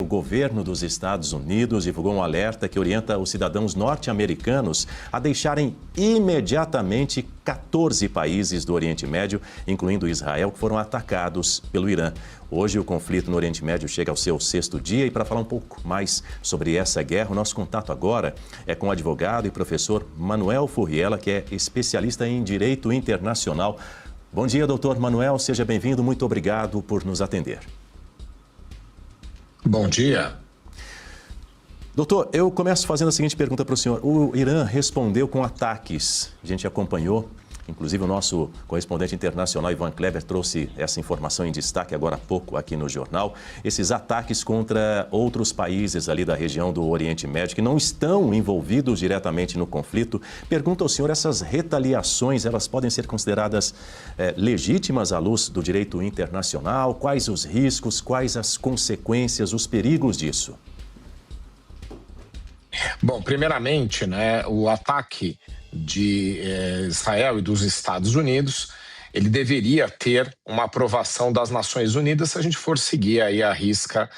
governo dos Estados Unidos divulgou um alerta que orienta os cidadãos norte-americanos a deixarem imediatamente 14 países do Oriente Médio, incluindo Israel, que foram atacados pelo Irã. Hoje o conflito no Oriente Médio chega ao seu 6º dia e para falar um pouco mais sobre essa guerra, o nosso contato agora é com o advogado e professor Manuel Furriela, que é especialista em Direito Internacional. Bom dia, doutor Manuel, seja bem-vindo, muito obrigado por nos atender. Bom dia. Doutor, eu começo fazendo a seguinte pergunta para o senhor. O Irã respondeu com ataques, a gente acompanhou, inclusive o nosso correspondente internacional, Ivan Kleber, trouxe essa informação em destaque agora há pouco aqui no jornal. Esses ataques contra outros países ali da região do Oriente Médio que não estão envolvidos diretamente no conflito. Pergunto ao senhor, essas retaliações, elas podem ser consideradas legítimas à luz do direito internacional? Quais os riscos, quais as consequências, os perigos disso? Bom, primeiramente, o ataque de Israel e dos Estados Unidos, ele deveria ter uma aprovação das Nações Unidas se a gente for seguir aí à risca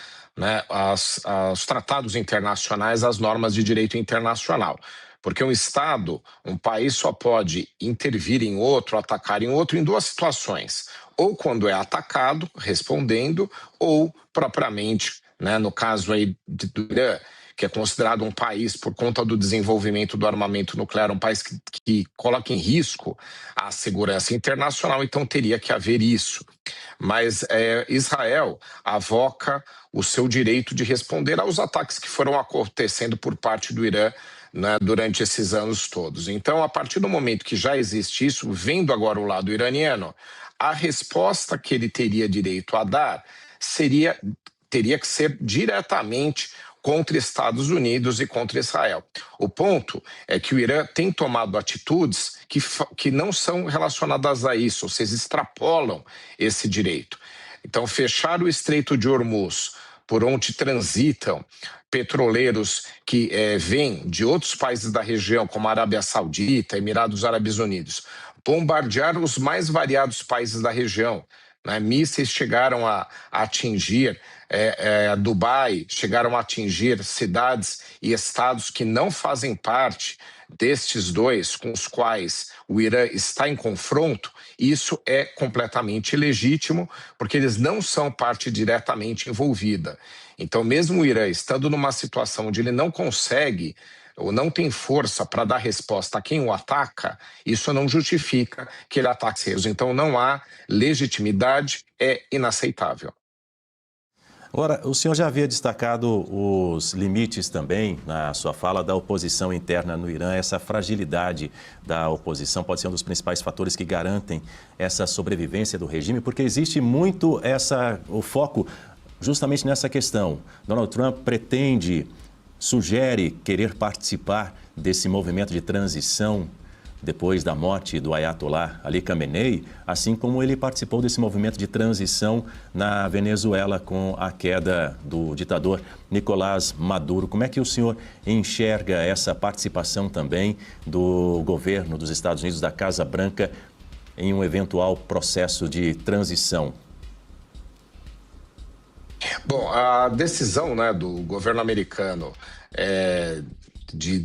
os tratados internacionais, as normas de direito internacional. Porque um Estado, um país só pode intervir em outro, atacar em outro em duas situações. Ou quando é atacado, respondendo, ou propriamente, no caso aí do Irã, que é considerado um país, por conta do desenvolvimento do armamento nuclear, um país que coloca em risco a segurança internacional, então teria que haver isso. Mas Israel avoca o seu direito de responder aos ataques que foram acontecendo por parte do Irã durante esses anos todos. Então, a partir do momento que já existe isso, vendo agora o lado iraniano, a resposta que ele teria direito a dar teria que ser diretamente contra Estados Unidos e contra Israel. O ponto é que o Irã tem tomado atitudes que não são relacionadas a isso, ou seja, extrapolam esse direito. Então, fechar o Estreito de Hormuz, por onde transitam petroleiros que vêm de outros países da região, como a Arábia Saudita, Emirados Árabes Unidos, bombardear os mais variados países da região. Mísseis chegaram a atingir Dubai, chegaram a atingir cidades e estados que não fazem parte destes dois com os quais o Irã está em confronto. Isso é completamente ilegítimo, porque eles não são parte diretamente envolvida. Então, mesmo o Irã estando numa situação onde ele não consegue ou não tem força para dar resposta a quem o ataca, isso não justifica que ele ataque eles. Então, não há legitimidade, é inaceitável. Agora, o senhor já havia destacado os limites também, na sua fala, da oposição interna no Irã. Essa fragilidade da oposição pode ser um dos principais fatores que garantem essa sobrevivência do regime, porque existe muito o foco justamente nessa questão. Donald Trump sugere querer participar desse movimento de transição depois da morte do Ayatollah Ali Khamenei, assim como ele participou desse movimento de transição na Venezuela com a queda do ditador Nicolás Maduro. Como é que o senhor enxerga essa participação também do governo dos Estados Unidos, da Casa Branca, em um eventual processo de transição? Bom, a decisão do governo americano de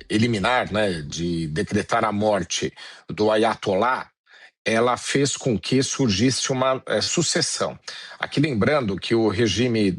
eliminar, de decretar a morte do Ayatollah, ela fez com que surgisse uma sucessão. Aqui lembrando que o regime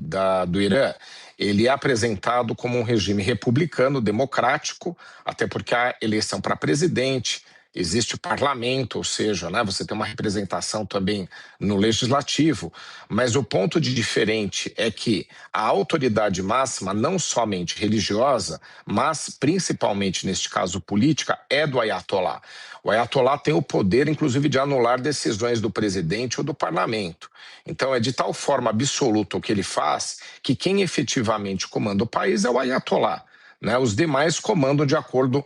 do Irã, ele é apresentado como um regime republicano, democrático, até porque há eleição para presidente, existe o parlamento, ou seja, você tem uma representação também no legislativo, mas o ponto de diferente é que a autoridade máxima, não somente religiosa, mas principalmente, neste caso, política, é do Ayatollah. O Ayatollah tem o poder, inclusive, de anular decisões do presidente ou do parlamento. Então, é de tal forma absoluta o que ele faz que quem efetivamente comanda o país é o Ayatollah. Os demais comandam de acordo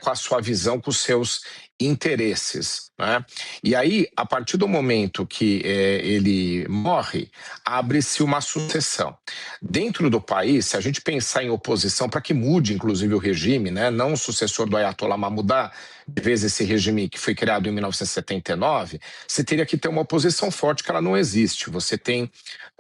com a sua visão, com os seus interesses, né? E aí, a partir do momento que ele morre, abre-se uma sucessão. Dentro do país, se a gente pensar em oposição para que mude, inclusive, o regime, né? Não o sucessor do Ayatollah Mahmoudá, de vez esse regime que foi criado em 1979, você teria que ter uma oposição forte que ela não existe. Você tem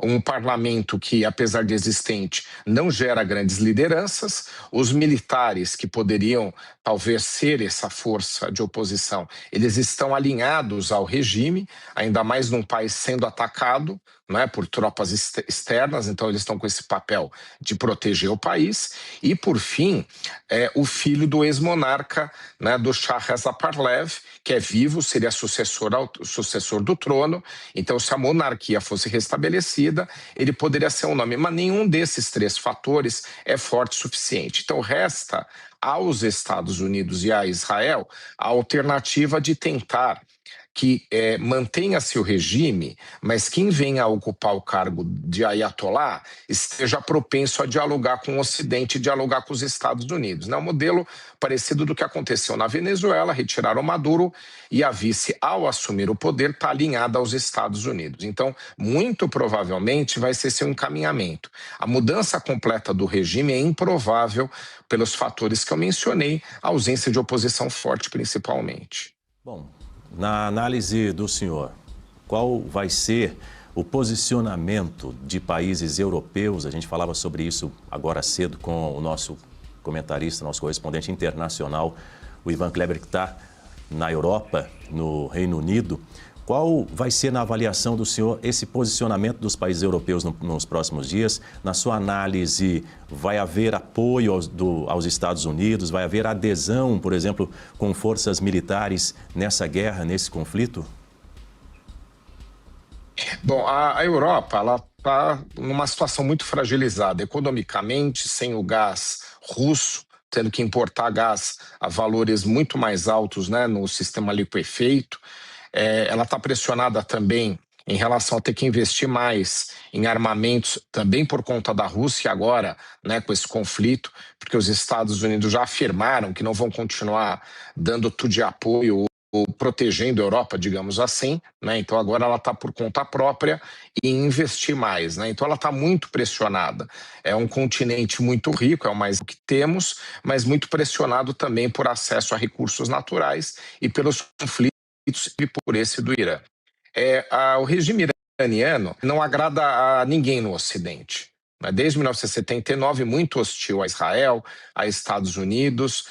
um parlamento que, apesar de existente, não gera grandes lideranças, os militares que poderiam talvez ser essa força de oposição, eles estão alinhados ao regime, ainda mais num país sendo atacado, né, por tropas externas, então eles estão com esse papel de proteger o país. E, por fim, o filho do ex-monarca, né, do Shah Reza Pahlavi, que é vivo, seria sucessor do trono. Então, se a monarquia fosse restabelecida, ele poderia ser um nome. Mas nenhum desses três fatores é forte o suficiente. Então, resta aos Estados Unidos e a Israel a alternativa de tentar que mantenha-se o regime, mas quem venha a ocupar o cargo de Ayatollah esteja propenso a dialogar com o Ocidente, dialogar com os Estados Unidos. É um modelo parecido do que aconteceu na Venezuela, retiraram Maduro e a vice, ao assumir o poder, está alinhada aos Estados Unidos. Então, muito provavelmente vai ser seu encaminhamento. A mudança completa do regime é improvável pelos fatores que eu mencionei, a ausência de oposição forte principalmente. Bom, na análise do senhor, qual vai ser o posicionamento de países europeus? A gente falava sobre isso agora cedo com o nosso comentarista, nosso correspondente internacional, o Ivan Kleber, que está na Europa, no Reino Unido. Qual vai ser, na avaliação do senhor, esse posicionamento dos países europeus nos próximos dias? Na sua análise, vai haver apoio aos Estados Unidos? Vai haver adesão, por exemplo, com forças militares nessa guerra, nesse conflito? Bom, a Europa está numa situação muito fragilizada economicamente, sem o gás russo, tendo que importar gás a valores muito mais altos, né, no sistema liquefeito. Ela está pressionada também em relação a ter que investir mais em armamentos, também por conta da Rússia agora, né, com esse conflito, porque os Estados Unidos já afirmaram que não vão continuar dando tudo de apoio ou protegendo a Europa, digamos assim, né? Então agora ela está por conta própria e investir mais, né? Então ela está muito pressionada. É um continente muito rico, é o mais que temos, mas muito pressionado também por acesso a recursos naturais e pelos conflitos e por esse do Irã. O regime iraniano não agrada a ninguém no Ocidente. Desde 1979, muito hostil a Israel, a Estados Unidos.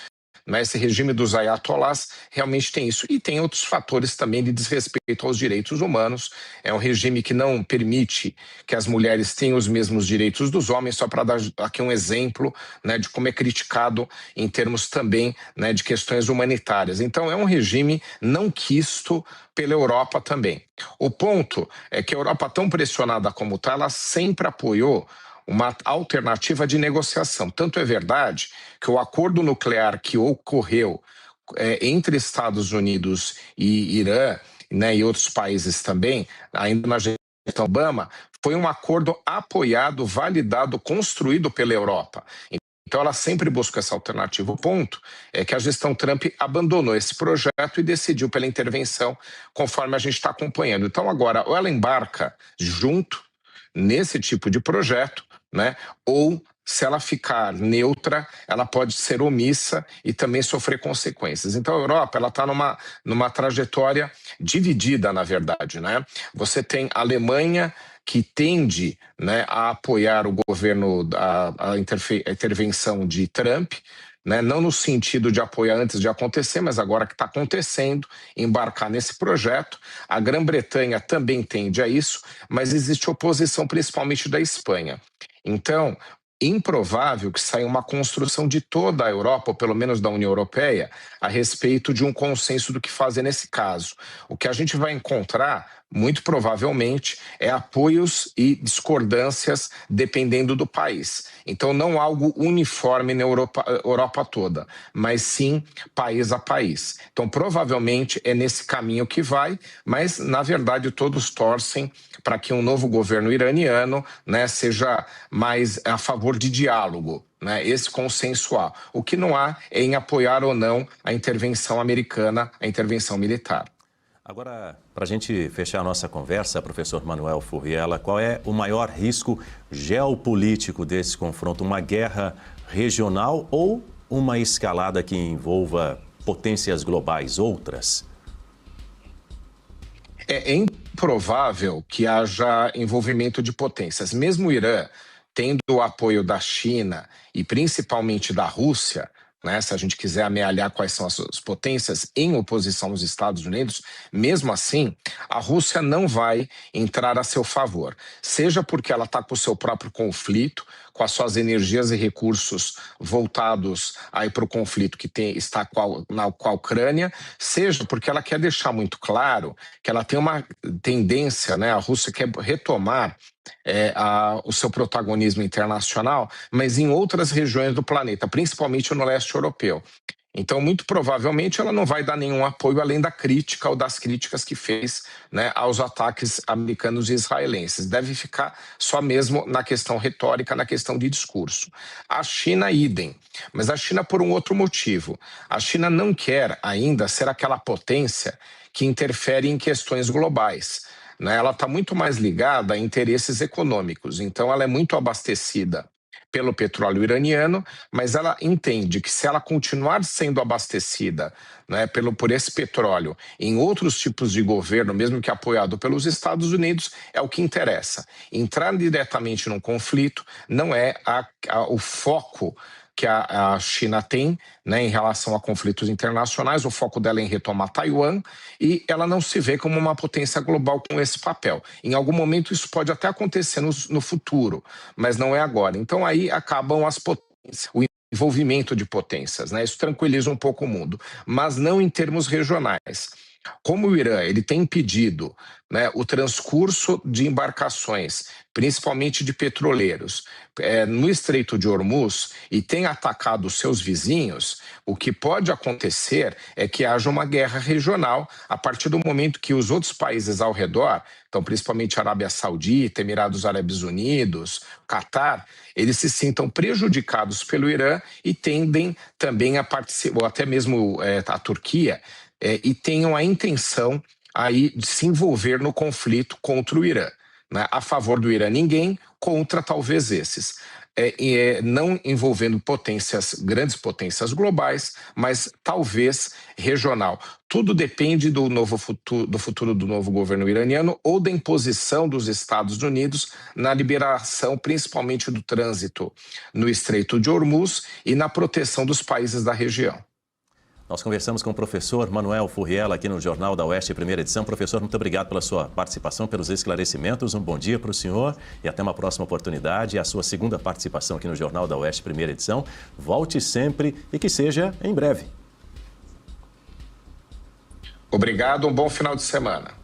Esse regime dos ayatollahs realmente tem isso. E tem outros fatores também de desrespeito aos direitos humanos. É um regime que não permite que as mulheres tenham os mesmos direitos dos homens, só para dar aqui um exemplo, né, de como é criticado em termos também, né, de questões humanitárias. Então é um regime não quisto pela Europa também. O ponto é que a Europa, tão pressionada como está, ela sempre apoiou uma alternativa de negociação. Tanto é verdade que o acordo nuclear que ocorreu entre Estados Unidos e Irã, né, e outros países também, ainda na gestão Obama, foi um acordo apoiado, validado, construído pela Europa. Então ela sempre busca essa alternativa. O ponto é que a gestão Trump abandonou esse projeto e decidiu pela intervenção, conforme a gente está acompanhando. Então agora, ou ela embarca junto nesse tipo de projeto, né? Ou, se ela ficar neutra, ela pode ser omissa e também sofrer consequências. Então a Europa está numa trajetória dividida, na verdade, né? Você tem a Alemanha, que tende, né, a apoiar o governo, a intervenção de Trump, né, não no sentido de apoiar antes de acontecer, mas agora que está acontecendo, embarcar nesse projeto. A Grã-Bretanha também tende a isso, mas existe oposição principalmente da Espanha. Então, improvável que saia uma construção de toda a Europa, ou pelo menos da União Europeia, a respeito de um consenso do que fazer nesse caso. O que a gente vai encontrar, muito provavelmente é apoios e discordâncias dependendo do país. Então, não algo uniforme na Europa toda, mas sim país a país. Então, provavelmente é nesse caminho que vai, mas, na verdade, todos torcem para que um novo governo iraniano, né, seja mais a favor de diálogo, né, esse consensual. O que não há é em apoiar ou não a intervenção americana, a intervenção militar. Agora, para a gente fechar a nossa conversa, professor Manuel Furriela, qual é o maior risco geopolítico desse confronto? Uma guerra regional ou uma escalada que envolva potências globais, outras? É improvável que haja envolvimento de potências. Mesmo o Irã tendo o apoio da China e principalmente da Rússia, né, se a gente quiser amealhar quais são as potências em oposição aos Estados Unidos, mesmo assim, a Rússia não vai entrar a seu favor. Seja porque ela está com o seu próprio conflito, com as suas energias e recursos voltados aí para o conflito que está com a Ucrânia, seja porque ela quer deixar muito claro que ela tem uma tendência, né, a Rússia quer retomar o seu protagonismo internacional, mas em outras regiões do planeta, principalmente no leste europeu. Então, muito provavelmente, ela não vai dar nenhum apoio além da crítica ou das críticas que fez, né, aos ataques americanos e israelenses. Deve ficar só mesmo na questão retórica, na questão de discurso. A China, idem, mas a China por um outro motivo. A China não quer ainda ser aquela potência que interfere em questões globais. Ela está muito mais ligada a interesses econômicos, então ela é muito abastecida pelo petróleo iraniano, mas ela entende que se ela continuar sendo abastecida, né, por esse petróleo em outros tipos de governo, mesmo que apoiado pelos Estados Unidos, é o que interessa. Entrar diretamente num conflito não é o foco que a China tem, né, em relação a conflitos internacionais. O foco dela é em retomar Taiwan e ela não se vê como uma potência global com esse papel. Em algum momento isso pode até acontecer no futuro, mas não é agora. Então aí acabam as potências, o envolvimento de potências, né? Isso tranquiliza um pouco o mundo, mas não em termos regionais. Como o Irã ele tem impedido, né, o transcurso de embarcações, principalmente de petroleiros, no Estreito de Hormuz e tem atacado seus vizinhos, o que pode acontecer é que haja uma guerra regional a partir do momento que os outros países ao redor, então principalmente a Arábia Saudita, Emirados Árabes Unidos, Catar, eles se sintam prejudicados pelo Irã e tendem também a participar, ou até mesmo a Turquia, e tenham a intenção aí de se envolver no conflito contra o Irã. Né? A favor do Irã ninguém, contra talvez esses. Não envolvendo grandes potências globais, mas talvez regional. Tudo depende do futuro do novo governo iraniano ou da imposição dos Estados Unidos na liberação, principalmente do trânsito no Estreito de Hormuz e na proteção dos países da região. Nós conversamos com o professor Manuel Furriela aqui no Jornal da Oeste, primeira edição. Professor, muito obrigado pela sua participação, pelos esclarecimentos. Um bom dia para o senhor e até uma próxima oportunidade. A sua segunda participação aqui no Jornal da Oeste, primeira edição. Volte sempre e que seja em breve. Obrigado, um bom final de semana.